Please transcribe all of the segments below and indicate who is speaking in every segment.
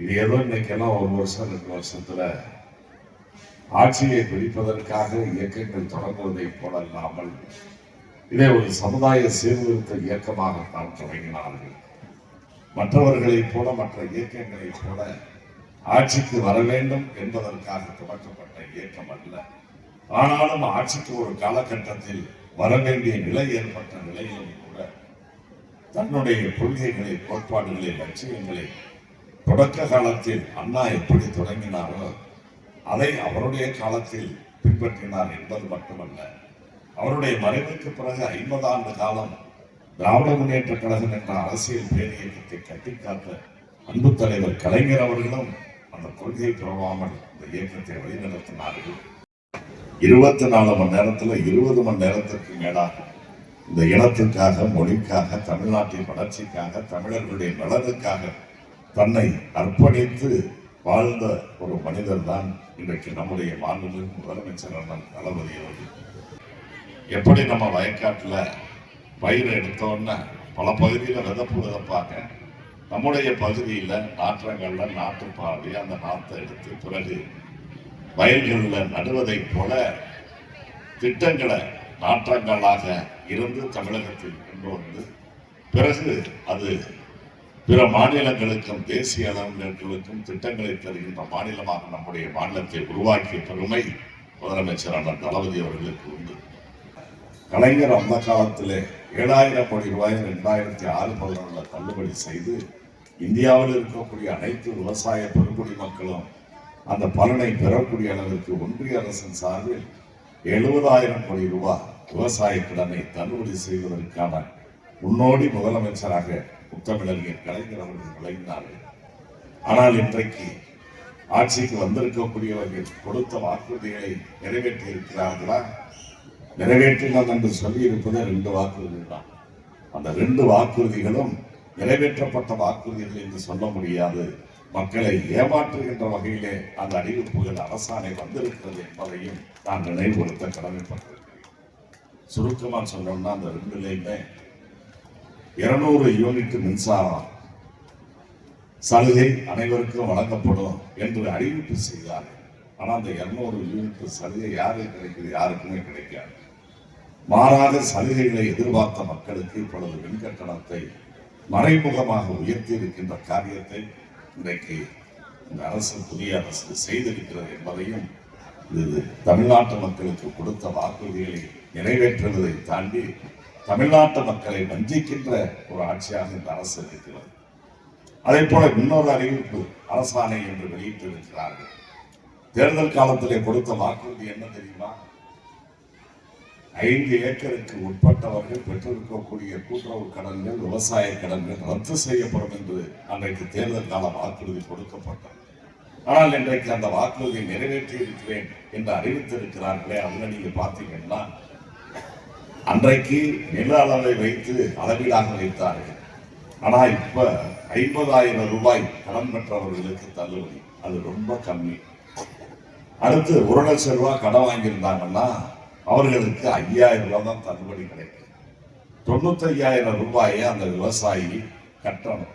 Speaker 1: இது ஏதோ இன்னைக்கெல்லாம் ஒரு வருஷம் 2 வருஷத்துல ஆட்சியை பிடிப்பதற்காக இயக்கங்கள் தொடங்குவதை போல இல்லாமல் இதை ஒரு சமுதாய சீர்திருத்த இயக்கமாக நாம் தொடங்கினார்கள். மற்றவர்களைப் போல மற்ற இயக்கங்களைப் போல ஆட்சிக்கு வர வேண்டும் என்பதற்காக தொடக்கப்பட்ட இயக்கம் அல்ல. ஆனாலும் ஆட்சிக்கு ஒரு காலகட்டத்தில் வர வேண்டிய நிலை ஏற்பட்ட நிலையிலும் கூட தன்னுடைய கொள்கைகளை, கோட்பாடுகளை, லட்சியங்களை தொடக்க காலத்தில் அண்ணா எப்படி தொடங்கினாரோ அதை அவருடைய காலத்தில் பின்பற்றினார் என்பது மட்டுமல்ல, அவருடைய மறைவுக்கு பிறகு 50 ஆண்டு காலம் திராவிட முன்னேற்ற கழகம் என்ற அரசியல் பேரியக்கத்தை கட்டிக்காத்த அன்பு தலைவர் கலைஞர் அவர்களும் அந்த கொள்கை பிறவாமல் இந்த இயக்கத்தை வழிநடத்தினார்கள். 24 மணி நேரத்தில் 20 மணி நேரத்திற்கு மேலாக இந்த இனத்திற்காக, மொழிக்காக, தமிழ்நாட்டின் வளர்ச்சிக்காக, தமிழர்களுடைய நலனுக்காக தன்னை அர்ப்பணித்து வாழ்ந்த ஒரு மனிதர் தான் இன்றைக்கு நம்முடைய மாண்புமிகு முதலமைச்சர் அண்ணன் தளபதி அவர்கள். எப்படி நம்ம வயக்காட்டுல பயிர் எடுத்தோன்னா பல பகுதியில் விதப்பாங்க, நம்முடைய பகுதியில் நாற்றங்கள்ல நாட்டு பாடி அந்த நாற்றை எடுத்து பிறகு வயல்களில் நடுவதை போல திட்டங்களை நாற்றங்களாக இருந்து தமிழகத்தில் கொண்டு வந்து பிறகு அது பிற மாநிலங்களுக்கும் தேசிய அளவினர்களுக்கும் திட்டங்களை தருகின்ற மாநிலமாக நம்முடைய மாநிலத்தை உருவாக்கிய பெருமை முதலமைச்சர் அண்ணன் தளபதி அவர்களுக்கு உண்டு. கலைஞர் அந்த காலத்திலே 7000 கோடி ரூபாய் 2006-11 தள்ளுபடி செய்து இந்தியாவில் இருக்கக்கூடிய அனைத்து விவசாய பெருங்குடி மக்களும் அந்த பலனை பெறக்கூடிய அளவிற்கு ஒன்றிய அரசின் சார்பில் 70,000 கோடி ரூபாய் விவசாய கடனை தள்ளுபடி செய்வதற்கான முன்னோடி முதலமைச்சராக முத்தமிழறிஞர் கலைஞர் அவர்கள் விளங்கினார்கள். ஆனால் இன்றைக்கு ஆட்சிக்கு வந்திருக்கக்கூடியவர்கள் கொடுத்த வாக்குறுதிகளை நிறைவேற்றி இருக்கிறார்களா? நிறைவேற்றினோம் என்று சொல்லி இருப்பது 2 வாக்குறுதிகள் தான். அந்த 2 வாக்குறுதிகளும் நிறைவேற்றப்பட்ட வாக்குறுதிகள் என்று சொல்ல முடியாது. மக்களை ஏமாற்றுகின்ற வகையிலே அந்த அறிவிப்புகள் அரசாணை வந்திருக்கிறது என்பதையும் நான் நினைவுபடுத்த கடமைப்பட்டிருக்கிறேன். சுருக்கமா சொல்லணும்னா அந்த 2லையுமே 200 யூனிட் மின்சாரம் சலுகை அனைவருக்கும் வழங்கப்படும் என்று அறிவிப்பு செய்தார்கள். ஆனால் அந்த 200 யூனிட் சலுகை யாருக்கு கிடைக்குது? யாருக்குமே கிடைக்காது. மாறாக சலுகைகளை எதிர்பார்த்த மக்களுக்கு இப்பொழுது மின்கட்டணத்தை மறைமுகமாக உயர்த்தி இருக்கின்ற காரியத்தை இன்றைக்கு இந்த அரசு, புதிய அரசு செய்திருக்கிறது என்பதையும், இது தமிழ்நாட்டு மக்களுக்கு கொடுத்த வாக்குறுதிகளை நிறைவேற்றுவதை தாண்டி தமிழ்நாட்டு மக்களை வஞ்சிக்கின்ற ஒரு ஆட்சியாக இந்த அரசு இருக்கிறது. அதே போல இன்னொரு அறிவிப்பு அரசாணை என்று வெளியிட்டிருக்கிறார்கள். தேர்தல் காலத்திலே கொடுத்த வாக்குறுதி என்ன தெரியுமா? 5 ஏக்கருக்கு உட்பட்டவர்கள் பெற்றிருக்கக்கூடிய கூட்டுறவு கடன்கள், விவசாய கடன்கள் ரத்து செய்யப்படும் என்று அன்றைக்கு தேர்தல் கால வாக்குறுதி கொடுக்கப்பட்டது. ஆனால் இன்றைக்கு அந்த வாக்குறுதியை நிறைவேற்றி இருக்கிறேன் என்று அறிவித்திருக்கிறார்களே, அதுல நீங்க பார்த்தீங்கன்னா அன்றைக்கு நில அளவை வைத்து அளவீடாக வைத்தார்கள். ஆனா இப்ப 50,000 ரூபாய் கடன் பெற்றவர்களுக்கு தள்ளுபடி, அது ரொம்ப கம்மி. அடுத்து 1 லட்சம் ரூபாய் கடன் வாங்கியிருந்தாங்கன்னா அவர்களுக்கு 5,000 ரூபாய் தான் தள்ளுபடி கிடைக்கும். 95,000 ரூபாயை அந்த விவசாயி கட்டணும்.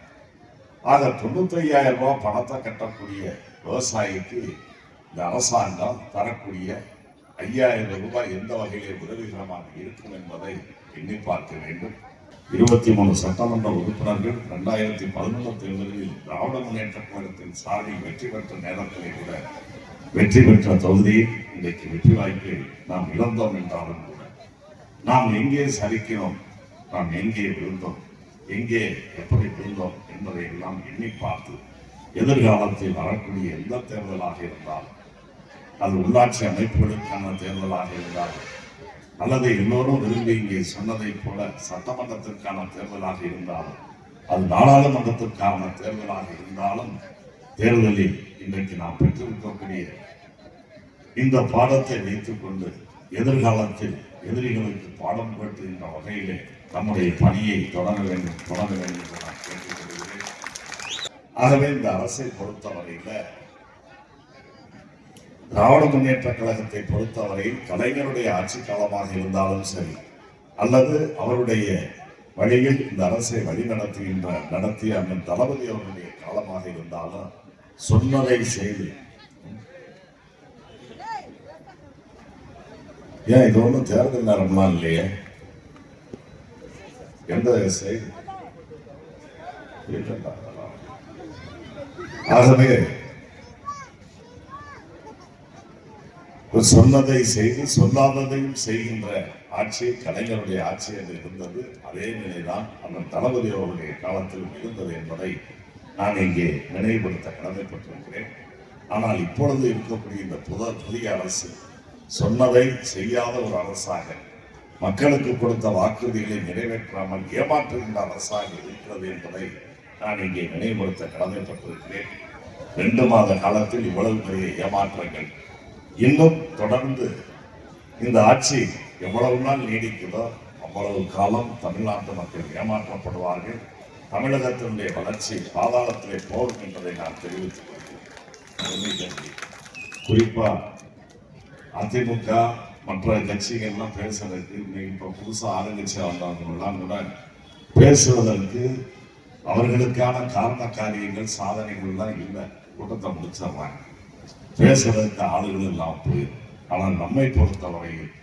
Speaker 1: ஆக 95,000 ரூபாய் பணத்தை கட்டக்கூடிய விவசாயிக்கு இந்த அரசாங்கம் தரக்கூடிய 5,000 ரூபாய் எந்த வகையிலே உதவிகரமாக இருக்கும் என்பதை எண்ணி பார்க்க வேண்டும். 23 சட்டமன்ற உறுப்பினர்கள் 2011 தேர்தலில் திராவிட முன்னேற்ற கழகத்தின் சார்பில் வெற்றி பெற்ற நேரத்திலே கூட வெற்றி பெற்ற தொகுதியில் இன்றைக்கு வெற்றி வாய்ப்பை நாம் இழந்தோம் என்றாலும் கூட நாம் எங்கே சரிக்கிறோம், நாம் எங்கே விழுந்தோம், எங்கே எப்படி விழுந்தோம் என்பதை எல்லாம் எண்ணி பார்த்து எதிர்காலத்தில் வரக்கூடிய எந்த தேர்தலாக இருந்தாலும், அது உள்ளாட்சி அமைப்புகளுக்கான தேர்தலாக இருந்தாலும், அல்லது எல்லோரும் விரும்பி இங்கே சொன்னதை போல சட்டமன்றத்திற்கான தேர்தலாக இருந்தாலும், அது நாடாளுமன்றத்திற்கான தேர்தலாக இருந்தாலும், தேர்தலில் இன்றைக்கு நாம் பெற்றிருக்கக்கூடிய இந்த பாடத்தை வைத்துக் கொண்டு எதிர்காலத்தில் எதிரிகளுக்கு பாடம் புகட்டுகின்ற வகையிலே நம்முடைய பணியை தொடர வேண்டும் என்று நான் கேட்டுக்கொள்கிறேன். ஆகவே இந்த அரசை பொறுத்தவரையில, திராவிட முன்னேற்ற கழகத்தை பொறுத்தவரையில் கலைஞருடைய ஆட்சி காலமாக இருந்தாலும் சரி, அல்லது அவருடைய வழியில் இந்த அரசை வழி நடத்திய அண்ணன் தளபதி அவருடைய காலமாக இருந்தாலும் சொன்னதை செய்து. ஏன் இது ஒன்றும் தேர்தல் நேரம்லாம் இல்லையே? எந்த செய்தி? ஆகவே சொன்னதை செய்து சொல்லாததையும் செய்கின்ற ஆட்சி கலைஞருடைய ஆட்சி என்று இருந்தது. அதே நிலைதான் அண்ணன் தளபதி அவருடைய காலத்தில் இருந்தது என்பதை நான் இங்கே நினைவுபடுத்த கடமைப்பட்டிருக்கிறேன். ஆனால் இப்பொழுது இருக்கக்கூடிய இந்த புதிய அரசு சொன்னதை செய்யாத ஒரு அரசாக, மக்களுக்கு கொடுத்த வாக்குறுதிகளை நிறைவேற்றாமல் ஏமாற்றுகின்ற அரசாக இருக்கிறது என்பதை நான் இங்கே நினைவுபடுத்த கடமைப்பட்டிருக்கிறேன். 2 மாத காலத்தில் இவ்வளவு பெரிய ஏமாற்றங்கள் இன்னும் தொடர்ந்து இந்த ஆட்சி எவ்வளவு நாள் நீடிக்குதோ அவ்வளவு காலம் தமிழ்நாட்டு மக்கள் ஏமாற்றப்படுவார்கள். தமிழகத்தினுடைய வளர்ச்சி பாதாளத்திலே போகும் என்பதை நான் தெரிவித்துக் கொள்கிறேன். குறிப்பா அதிமுக மற்ற கட்சிகள்லாம் பேசுறதுக்கு இப்ப புதுசா ஆரம்பிச்சு வந்தவங்கெல்லாம் கூட பேசுவதற்கு அவர்களுக்கான காரண காரியங்கள் சாதனைகள் எல்லாம் இல்லை. கூட்டத்தை முடிச்சிடுறாங்க, பேசுறதுக்கு ஆளுகள் எல்லாம் போயிடும். ஆனால் நம்மை பொறுத்தவரையில்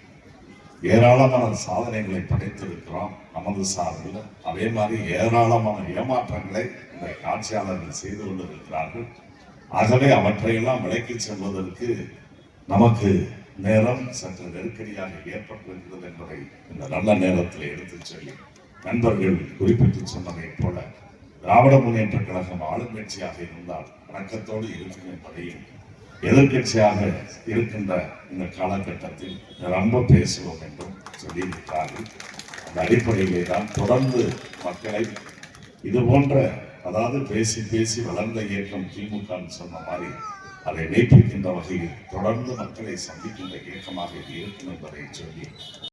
Speaker 1: ஏராளமான சாதனைகளை படைத்திருக்கிறோம் நமது சார்பில். அதே மாதிரி ஏராளமான ஏமாற்றங்களை இந்த ஆட்சியாளர்கள் செய்து கொண்டிருக்கிறார்கள். ஆகவே அவற்றையெல்லாம் விலக்கி செல்வதற்கு நமக்கு நேரம் சற்று நெருக்கடியாக ஏற்பட்டிருக்கிறது என்பதை இந்த நல்ல நேரத்தில் எடுத்துச் சொல்லி, நண்பர்கள் குறிப்பிட்டு சொன்னதை போல திராவிட முன்னேற்ற கழகம் ஆளுங்கட்சியாக இருந்தால் வணக்கத்தோடு இருக்கும் என்பதையும், எதிர்கட்சியாக இருக்கின்ற இந்த காலகட்டத்தில் ரொம்ப பேசுவோம் என்றும் சொல்லியிருக்கிறார்கள். அந்த அடிப்படையிலே தான் தொடர்ந்து மக்களை இது போன்ற, அதாவது பேசி பேசி வளர்ந்த இயக்கம் திமுக சொன்ன மாதிரி அதை மெய்ப்பிக்கின்ற வகையில் தொடர்ந்து மக்களை சந்திக்கின்ற இயக்கமாக இருக்கும் என்பதை சொல்லி